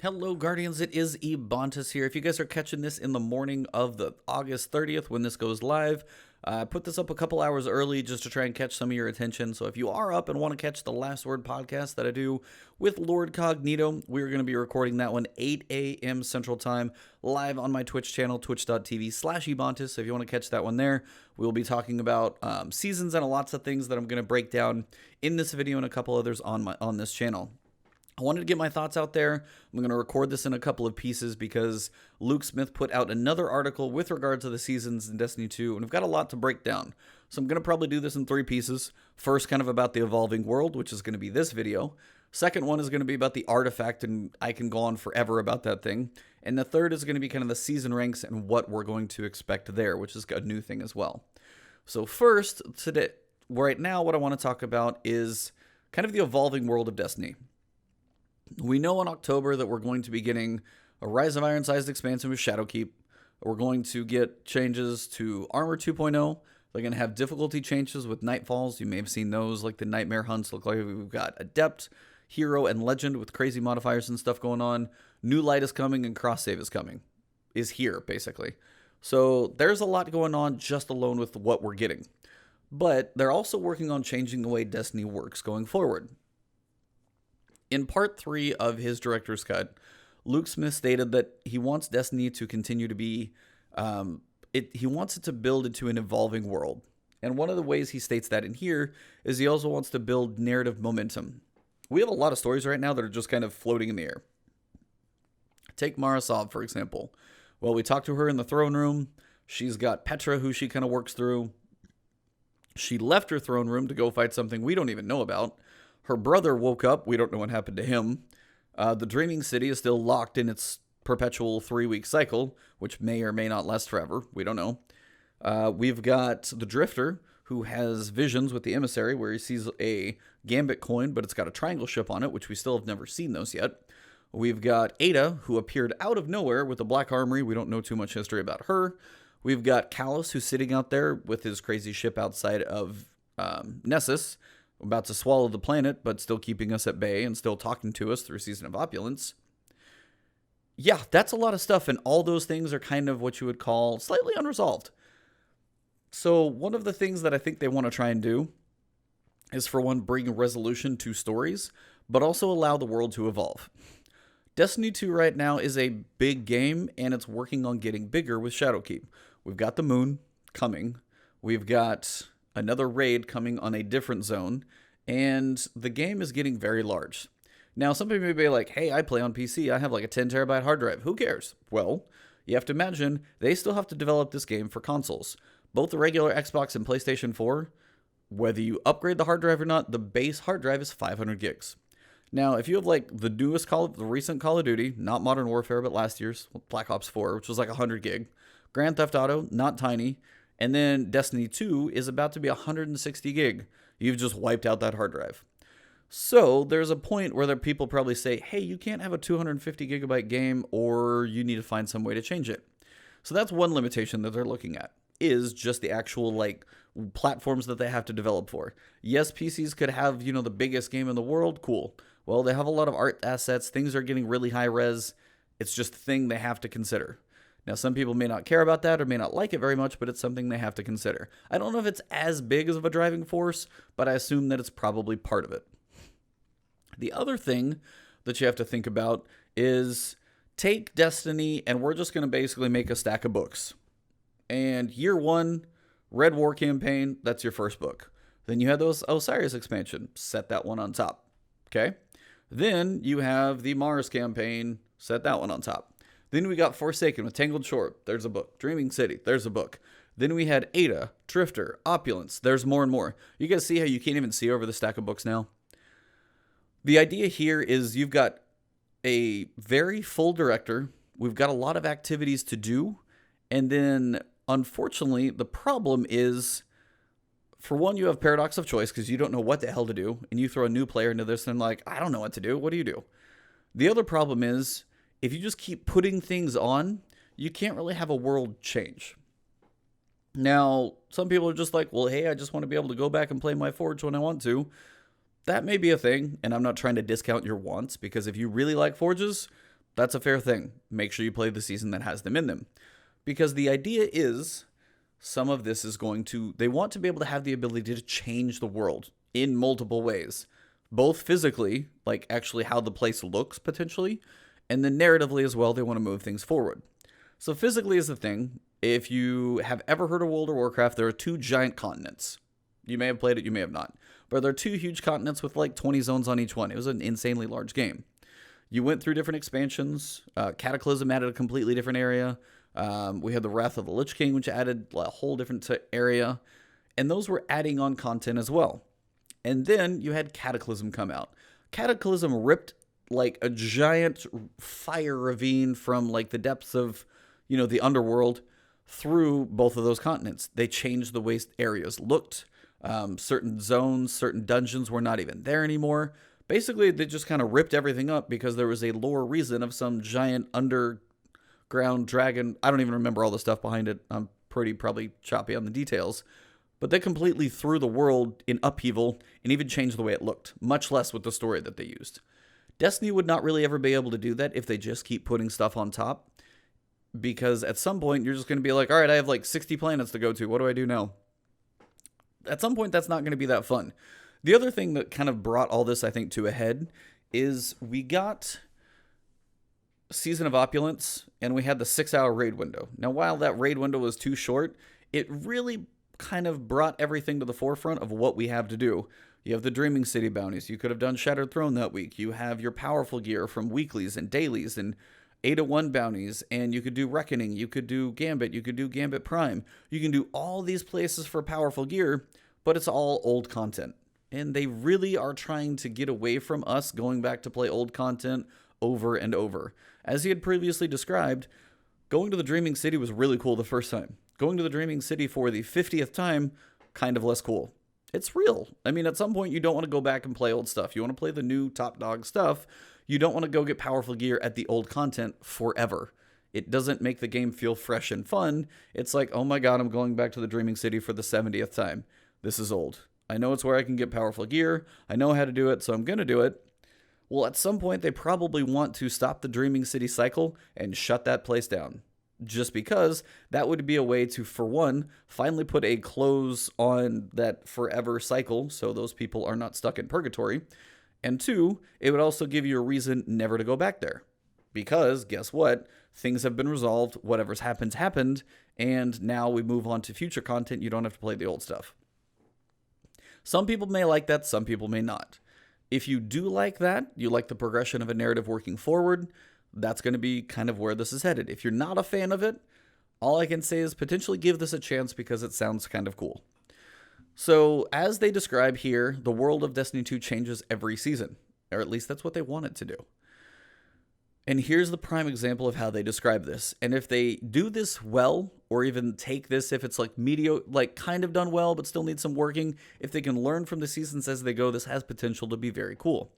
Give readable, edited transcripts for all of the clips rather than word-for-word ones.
Hello, Guardians. It is Ebontis here. If you guys are catching this in the morning of the August 30th when this goes live, I put this up a couple hours early just to try and catch some of your attention. So if you are up and want to catch the Last Word podcast that I do with Lord Cognito, we're going to be recording that one 8 a.m. Central Time live on my Twitch channel, twitch.tv/Ebontis. So if you want to catch that one there, we'll be talking about seasons and lots of things that I'm going to break down in this video and a couple others on this channel. I wanted to get my thoughts out there. I'm going to record this in a couple of pieces because Luke Smith put out another article with regard to the seasons in Destiny 2, and we've got a lot to break down. So I'm going to probably do this in 3 pieces. First, kind of about the evolving world, which is going to be this video. Second one is going to be about the artifact, and I can go on forever about that thing. And the third is going to be kind of the season ranks and what we're going to expect there, which is a new thing as well. So first, today, right now, what I want to talk about is kind of the evolving world of Destiny. We know in October that we're going to be getting a Rise of Iron-sized expansion with Shadowkeep. We're going to get changes to Armor 2.0. They're going to have difficulty changes with Nightfalls. You may have seen those, like the Nightmare Hunts look like. We've got Adept, Hero, and Legend with crazy modifiers and stuff going on. New Light is coming and Cross Save is coming. Is here, basically. So there's a lot going on just alone with what we're getting. But they're also working on changing the way Destiny works going forward. In part 3 of his director's cut, Luke Smith stated that he wants Destiny to continue to be, he wants it to build into an evolving world. And one of the ways he states that in here is he also wants to build narrative momentum. We have a lot of stories right now that are just kind of floating in the air. Take Mara Sov, for example. Well, we talked to her in the throne room. She's got Petra, who she kind of works through. She left her throne room to go fight something we don't even know about. Her brother woke up. We don't know what happened to him. The Dreaming City is still locked in its perpetual 3-week cycle, which may or may not last forever. We don't know. We've got the Drifter, who has visions with the Emissary, where he sees a Gambit coin, but it's got a triangle ship on it, which we still have never seen those yet. We've got Ada, who appeared out of nowhere with the Black Armory. We don't know too much history about her. We've got Callus, who's sitting out there with his crazy ship outside of Nessus, about to swallow the planet, but still keeping us at bay and still talking to us through Season of Opulence. Yeah, that's a lot of stuff, and all those things are kind of what you would call slightly unresolved. So one of the things that I think they want to try and do is, for one, bring resolution to stories, but also allow the world to evolve. Destiny 2 right now is a big game, and it's working on getting bigger with Shadowkeep. We've got the moon coming. We've got another raid coming on a different zone, and the game is getting very large. Now, some people may be like, hey, I play on PC. I have like a 10 terabyte hard drive. Who cares? Well, you have to imagine they still have to develop this game for consoles. Both the regular Xbox and PlayStation 4, whether you upgrade the hard drive or not, the base hard drive is 500 gigs. Now, if you have like the recent Call of Duty, not Modern Warfare, but last year's Black Ops 4, which was like 100 gig, Grand Theft Auto, not tiny, and then Destiny 2 is about to be 160 gig. You've just wiped out that hard drive. So there's a point where people probably say, hey, you can't have a 250 gigabyte game, or you need to find some way to change it. So that's one limitation that they're looking at, is just the actual like platforms that they have to develop for. Yes, PCs could have, the biggest game in the world. Cool. Well, they have a lot of art assets. Things are getting really high res. It's just a thing they have to consider. Now, some people may not care about that or may not like it very much, but it's something they have to consider. I don't know if it's as big of a driving force, but I assume that it's probably part of it. The other thing that you have to think about is take Destiny, and we're just going to basically make a stack of books. And year 1, Red War campaign, that's your first book. Then you have those Osiris expansion, set that one on top. Okay? Then you have the Mars campaign, set that one on top. Then we got Forsaken with Tangled Shore. There's a book. Dreaming City. There's a book. Then we had Ada, Drifter, Opulence. There's more and more. You guys see how you can't even see over the stack of books now? The idea here is you've got a very full director. We've got a lot of activities to do. And then, unfortunately, the problem is, for one, you have paradox of choice because you don't know what the hell to do. And you throw a new player into this and like, I don't know what to do. What do you do? The other problem is, if you just keep putting things on, you can't really have a world change. Now, some people are just like, well, hey, I just want to be able to go back and play my Forge when I want to. That may be a thing, and I'm not trying to discount your wants, because if you really like Forges, That's a fair thing. Make sure you play the season that has them in them. Because the idea is some of this is going to, they want to be able to have the ability to change the world in multiple ways, both physically, like actually how the place looks potentially, and then narratively as well, they want to move things forward. So physically is the thing. If you have ever heard of World of Warcraft, there are 2 giant continents. You may have played it, you may have not. But there are 2 huge continents with like 20 zones on each one. It was an insanely large game. You went through different expansions. Cataclysm added a completely different area. We had the Wrath of the Lich King, which added a whole different area. And those were adding on content as well. And then you had Cataclysm come out. Cataclysm ripped like a giant fire ravine from like the depths of, the underworld through both of those continents. They changed the way areas looked. Certain zones, certain dungeons were not even there anymore. Basically, they just kind of ripped everything up because there was a lore reason of some giant underground dragon. I don't even remember all the stuff behind it. I'm probably choppy on the details. But they completely threw the world in upheaval and even changed the way it looked, much less with the story that they used. Destiny would not really ever be able to do that if they just keep putting stuff on top. Because at some point, you're just going to be like, all right, I have like 60 planets to go to. What do I do now? At some point, that's not going to be that fun. The other thing that kind of brought all this, I think, to a head is we got Season of Opulence, and we had the 6-hour raid window. Now, while that raid window was too short, it really kind of brought everything to the forefront of what we have to do. You have the Dreaming City bounties. You could have done Shattered Throne that week. You have your powerful gear from weeklies and dailies and 8-1 bounties, and you could do Reckoning. You could do Gambit. You could do Gambit Prime. You can do all these places for powerful gear, but it's all old content. And they really are trying to get away from us going back to play old content over and over. As he had previously described, going to the Dreaming City was really cool the first time. Going to the Dreaming City for the 50th time, kind of less cool. It's real. I mean, at some point, you don't want to go back and play old stuff. You want to play the new top dog stuff. You don't want to go get powerful gear at the old content forever. It doesn't make the game feel fresh and fun. It's like, oh my god, I'm going back to the Dreaming City for the 70th time. This is old. I know it's where I can get powerful gear. I know how to do it, so I'm going to do it. Well, at some point, they probably want to stop the Dreaming City cycle and shut that place down. Just because that would be a way to, for one, finally put a close on that forever cycle so those people are not stuck in purgatory. And 2, it would also give you a reason never to go back there. Because, guess what? Things have been resolved, whatever's happened, and now we move on to future content. You don't have to play the old stuff. Some people may like that, some people may not. If you do like that, you like the progression of a narrative working forward, that's going to be kind of where this is headed. If you're not a fan of it, all I can say is potentially give this a chance because it sounds kind of cool. So, as they describe here, the world of Destiny 2 changes every season, or at least that's what they want it to do. And here's the prime example of how they describe this. And if they do this well, or even take this if it's like mediocre, like kind of done well, but still needs some working, if they can learn from the seasons as they go, this has potential to be very cool.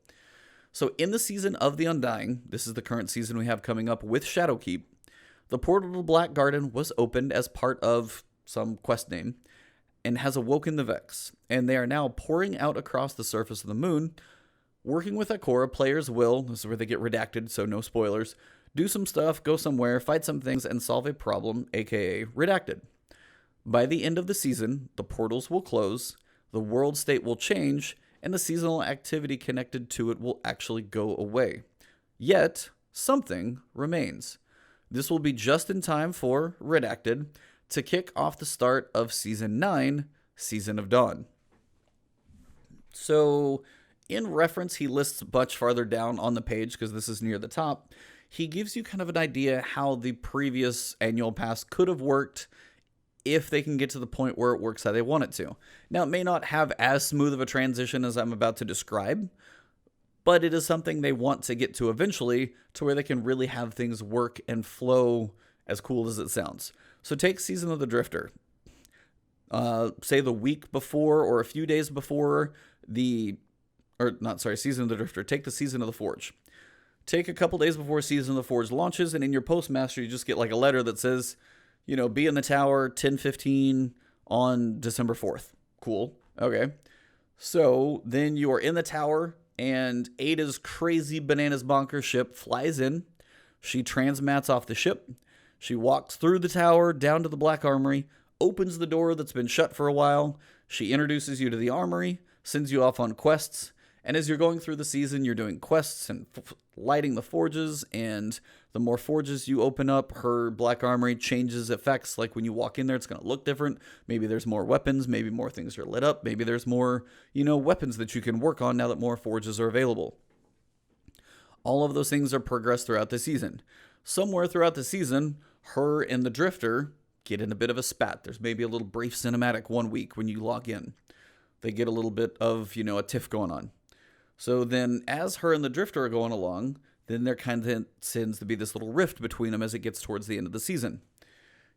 So in the season of the Undying, this is the current season we have coming up with Shadowkeep, the portal to the Black Garden was opened as part of some quest name, and has awoken the Vex, and they are now pouring out across the surface of the moon. Working with Ikora, players will, this is where they get redacted, so no spoilers, do some stuff, go somewhere, fight some things, and solve a problem, aka redacted. By the end of the season, the portals will close, the world state will change, and the seasonal activity connected to it will actually go away. Yet, something remains. This will be just in time for Redacted to kick off the start of Season 9, Season of Dawn. So, in reference, he lists much farther down on the page, because this is near the top, he gives you kind of an idea how the previous annual pass could have worked if they can get to the point where it works how they want it to. Now, it may not have as smooth of a transition as I'm about to describe, but it is something they want to get to eventually to where they can really have things work and flow as cool as it sounds. So take Season of the Drifter. Say the week before or a few days before Season of the Drifter. Take the Season of the Forge. Take a couple days before Season of the Forge launches, and in your postmaster, you just get like a letter that says, be in the tower 10:15 on December 4th. Cool. Okay. So then you are in the tower, and Ada's crazy bananas bonkers ship flies in. She transmats off the ship. She walks through the tower down to the Black Armory, opens the door that's been shut for a while. She introduces you to the armory, sends you off on quests, and as you're going through the season, you're doing quests and lighting the forges, and the more forges you open up, her Black Armory changes effects. Like when you walk in there, it's going to look different. Maybe there's more weapons, maybe more things are lit up, maybe there's more, weapons that you can work on now that more forges are available. All of those things are progressed throughout the season. Somewhere throughout the season, her and the Drifter get in a bit of a spat. There's maybe a little brief cinematic one week when you log in. They get a little bit of, a tiff going on. So then as her and the Drifter are going along, then there kind of tends to be this little rift between them as it gets towards the end of the season.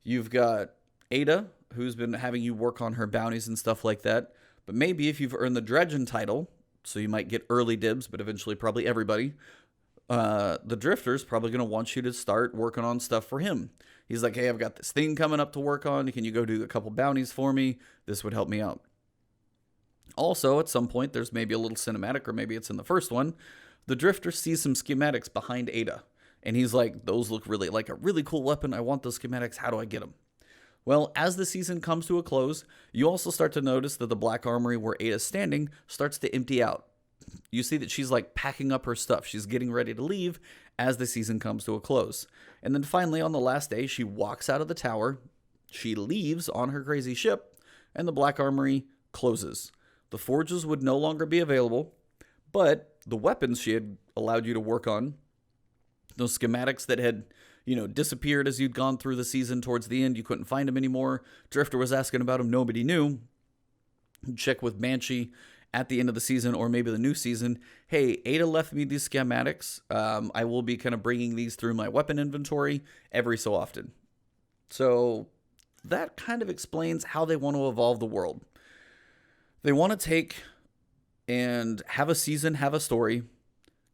You've got Ada, who's been having you work on her bounties and stuff like that. But maybe if you've earned the Dredgen title, so you might get early dibs, but eventually probably everybody, the Drifter's probably going to want you to start working on stuff for him. He's like, hey, I've got this thing coming up to work on. Can you go do a couple bounties for me? This would help me out. Also, at some point, there's maybe a little cinematic, or maybe it's in the first one. The Drifter sees some schematics behind Ada, and he's like, those look really like a really cool weapon. I want those schematics. How do I get them? Well, as the season comes to a close, you also start to notice that the Black Armory where Ada's standing starts to empty out. You see that she's like packing up her stuff. She's getting ready to leave as the season comes to a close. And then finally, on the last day, she walks out of the tower. She leaves on her crazy ship, and the Black Armory closes. The forges would no longer be available, but the weapons she had allowed you to work on, those schematics that had, disappeared as you'd gone through the season towards the end, you couldn't find them anymore. Drifter was asking about them, nobody knew. Check with Banshee at the end of the season, or maybe the new season. Hey, Ada left me these schematics. I will be kind of bringing these through my weapon inventory every so often. So that kind of explains how they want to evolve the world. They want to take and have a season, have a story,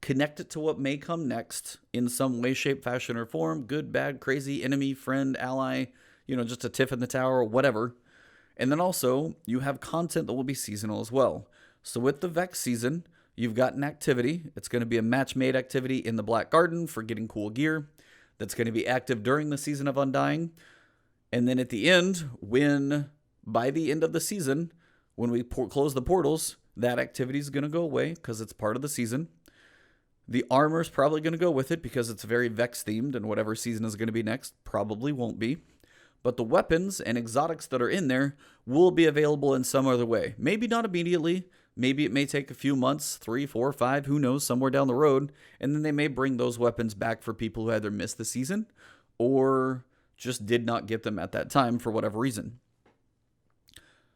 connect it to what may come next in some way, shape, fashion, or form. Good, bad, crazy, enemy, friend, ally, just a tiff in the tower, whatever. And then also, you have content that will be seasonal as well. So with the Vex season, you've got an activity. It's going to be a match-made activity in the Black Garden for getting cool gear. That's going to be active during the season of Undying. And then at the end, by the end of the season, when we close the portals, that activity is going to go away because it's part of the season. The armor's probably going to go with it because it's very Vex themed, and whatever season is going to be next probably won't be. But the weapons and exotics that are in there will be available in some other way. Maybe not immediately. Maybe it may take a few months, 3, 4, 5, who knows, somewhere down the road. And then they may bring those weapons back for people who either missed the season or just did not get them at that time for whatever reason.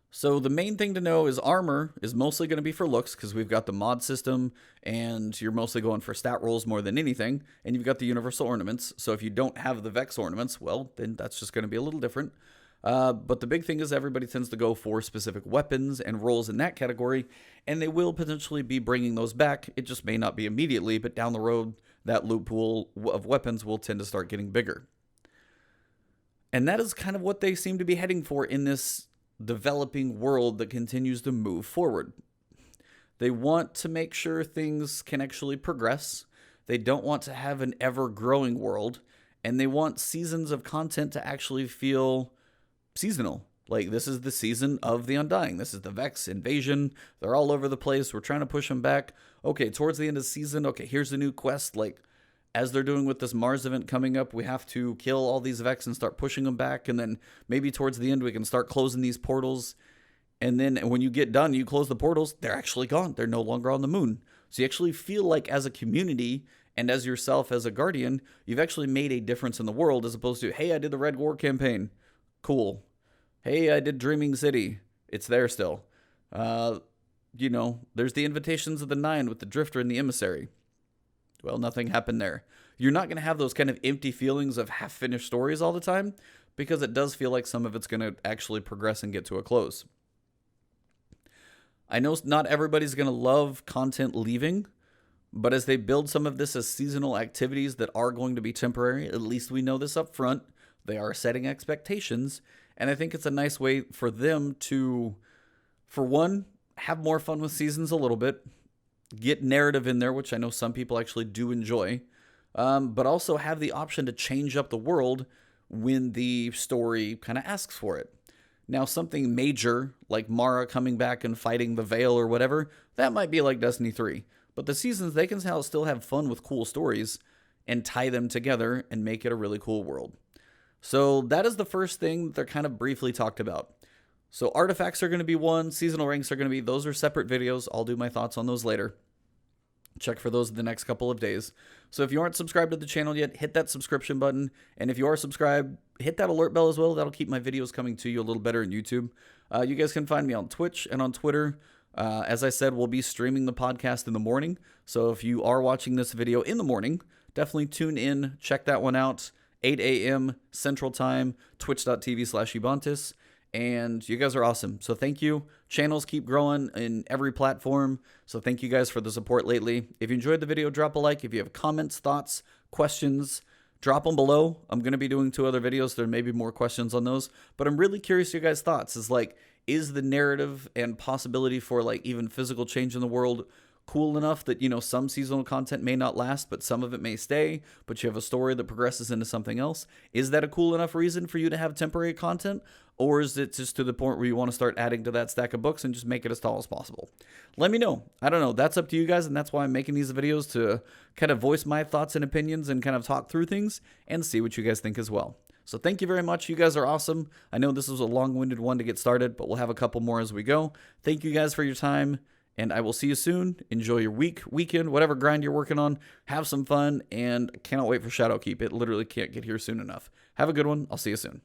So the main thing to know is armor is mostly going to be for looks because we've got the mod system and you're mostly going for stat rolls more than anything. And you've got the universal ornaments. So if you don't have the Vex ornaments, well, then that's just going to be a little different. But the big thing is everybody tends to go for specific weapons and roles in that category. And they will potentially be bringing those back. It just may not be immediately, but down the road, that loot pool of weapons will tend to start getting bigger. And that is kind of what they seem to be heading for in this developing world that continues to move forward. They want to make sure things can actually progress. They don't want to have an ever-growing world, and they want seasons of content to actually feel seasonal. Like, this is the season of the Undying. This is the Vex invasion. They're all over the place. We're trying to push them back. Okay, towards the end of the season, okay, here's the new quest. Like, as they're doing with this Mars event coming up, we have to kill all these Vex and start pushing them back. And then maybe towards the end, we can start closing these portals. And then when you get done, you close the portals, they're actually gone. They're no longer on the moon. So you actually feel like as a community and as yourself as a Guardian, you've actually made a difference in the world as opposed to, hey, I did the Red War campaign. Cool. Hey, I did Dreaming City. It's there still. There's the Invitations of the Nine with the Drifter and the Emissary. Well, nothing happened there. You're not going to have those kind of empty feelings of half-finished stories all the time because it does feel like some of it's going to actually progress and get to a close. I know not everybody's going to love content leaving, but as they build some of this as seasonal activities that are going to be temporary, at least we know this up front. They are setting expectations, and I think it's a nice way for them to, for one, have more fun with seasons a little bit, get narrative in there, which I know some people actually do enjoy. but also have the option to change up the world when the story kind of asks for it. Now, something major like Mara coming back and fighting the Veil or whatever, that might be like Destiny 3. But the seasons, they can still have fun with cool stories and tie them together and make it a really cool world. So that is the first thing that they're kind of briefly talked about. So artifacts are going to be one, seasonal ranks are going to be, those are separate videos. I'll do my thoughts on those later. Check for those in the next couple of days. So if you aren't subscribed to the channel yet, hit that subscription button. And if you are subscribed, hit that alert bell as well. That'll keep my videos coming to you a little better in YouTube. You guys can find me on Twitch and on Twitter. As I said, we'll be streaming the podcast in the morning. So if you are watching this video in the morning, definitely tune in, check that one out. 8 a.m. Central Time, twitch.tv/Ebontis. And you guys are awesome. So thank you. Channels keep growing in every platform. So thank you guys for the support lately. If you enjoyed the video, drop a like. If you have comments, thoughts, questions, drop them below. I'm going to be doing 2 other videos. There may be more questions on those. But I'm really curious your guys' thoughts. Is the narrative and possibility for even physical change in the world cool enough that, some seasonal content may not last, but some of it may stay, but you have a story that progresses into something else? Is that a cool enough reason for you to have temporary content? Or is it just to the point where you want to start adding to that stack of books and just make it as tall as possible? Let me know. I don't know. That's up to you guys, and that's why I'm making these videos, to kind of voice my thoughts and opinions and kind of talk through things and see what you guys think as well. So thank you very much. You guys are awesome. I know this was a long-winded one to get started, but we'll have a couple more as we go. Thank you guys for your time, and I will see you soon. Enjoy your weekend, whatever grind you're working on. Have some fun, and cannot wait for Shadowkeep. It literally can't get here soon enough. Have a good one. I'll see you soon.